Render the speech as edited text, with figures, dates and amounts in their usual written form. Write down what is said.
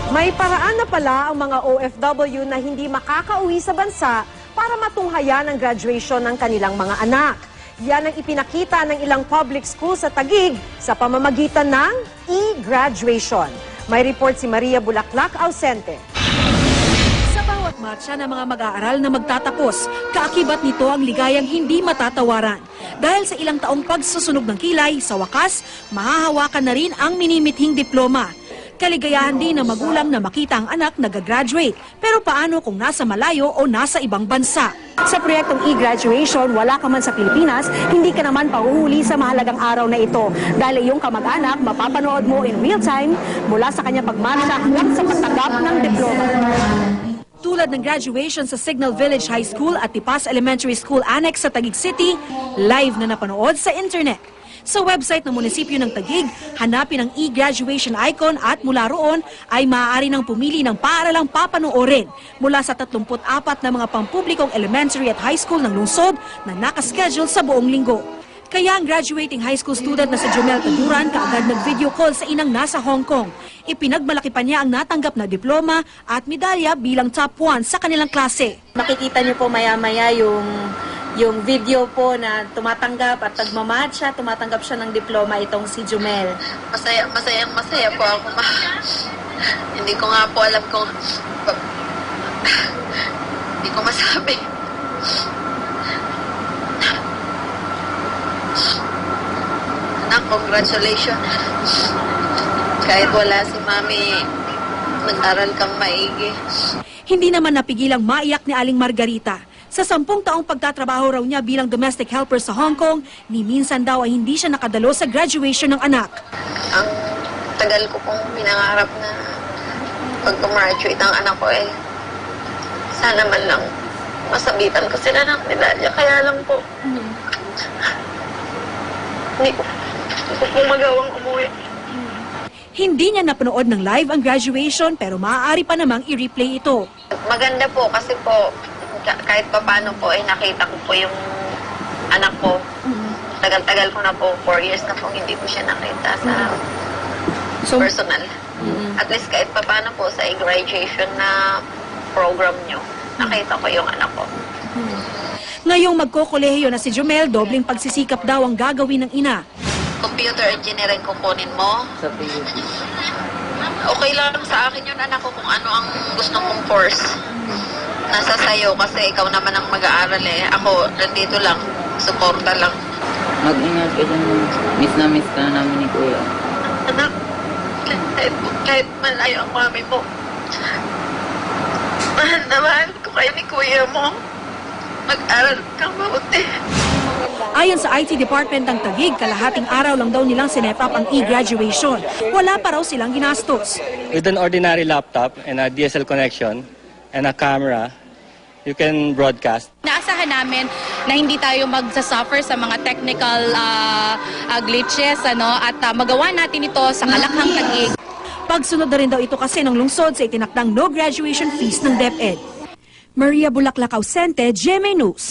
May paraan na pala ang mga OFW na hindi makakauwi sa bansa para matunghayan ang graduation ng kanilang mga anak. Yan ang ipinakita ng ilang public school sa Taguig sa pamamagitan ng e-graduation. May report si Maria Bulaklak Ausente. Sa bawat marcha ng mga mag-aaral na magtatapos, kaakibat nito ang ligayang hindi matatawaran. Dahil sa ilang taong pagsusunog ng kilay, sa wakas, mahahawakan na rin ang minimithing diploma. Kaligayahan din ng magulang na makita ang anak nag-graduate. Pero paano kung nasa malayo o nasa ibang bansa? Sa proyektong e-graduation, wala ka man sa Pilipinas, hindi ka naman pahuhuli sa mahalagang araw na ito. Dahil iyong kamag-anak, mapapanood mo in real time mula sa kanyang pagmarcha hanggang sa pagtanggap ng diploma. Tulad ng graduation sa Signal Village High School at Tipas Elementary School Annex sa Taguig City, live na napanood sa internet. Sa website ng munisipyo ng Taguig, hanapin ang e-graduation icon at mula roon ay maaari nang pumili ng paaralang papanoorin mula sa 34 na mga pampublikong elementary at high school ng lungsod na nakaschedule sa buong linggo. Kaya ang graduating high school student na si Jomel Taduran kaagad nag-video call sa inang nasa Hong Kong. Ipinagmalaki pa niya ang natanggap na diploma at medalya bilang top 1 sa kanilang klase. Makikita niyo po maya-maya yung video po na tumatanggap at nagmamatcha, tumatanggap siya ng diploma itong si Jomel. Masaya po ako. Hindi ko nga po alam kung hindi ko masabi. Anak, congratulations. Kahit wala si Mami, nag-aral kang maigi. Hindi naman napigilang maiyak ni Aling Margarita. Sa 10 taong pagtatrabaho raw niya bilang domestic helper sa Hong Kong, ni minsan daw ay hindi siya nakadalo sa graduation ng anak. Ang tagal ko pong pinangarap na pag-graduate ang anak ko sana man lang masabitan ko sila ng medalya. Kaya lang po, hindi ko po magawang umuwi. Hindi niya napanood ng live ang graduation pero maaari pa namang i-replay ito. Maganda po kasi po, kahit pa paano po, nakita ko po yung anak ko. Tagal-tagal ko na po, 4 years na po, hindi ko siya nakita sa personal. At least kahit pa paano po sa graduation na program nyo, nakita ko yung anak ko. Ngayong magkokolehiyo na si Jomel, dobling pagsisikap daw ang gagawin ng ina. Computer engineering kukunin mo? Okay lang sa akin yun, anak ko, kung ano ang gusto kong course. Nasa sayo kasi ikaw naman ang mag-aaral Ako, nandito lang. Suporta lang. Mag-ingat ka dyan. Miss ka na namin ni Kuya. Anak, kahit malayo ang mami mo, mahal na mahal ko kayo ni Kuya mo. Mag-aral kang mabuti. Ayon sa IT Department ng Taguig, kalahating araw lang daw nilang sinep up ang e-graduation. Wala pa raw silang ginastos. With an ordinary laptop and a DSL connection and a camera, you can broadcast. Naasahan namin na hindi tayo magsasuffer sa mga technical glitches at magawa natin ito sa Kalakhang Taguig. Pagsunod na rin daw ito kasi ng lungsod sa itinakdang no graduation fees ng DepEd. Maria Bulaklak Ausente, GMA News.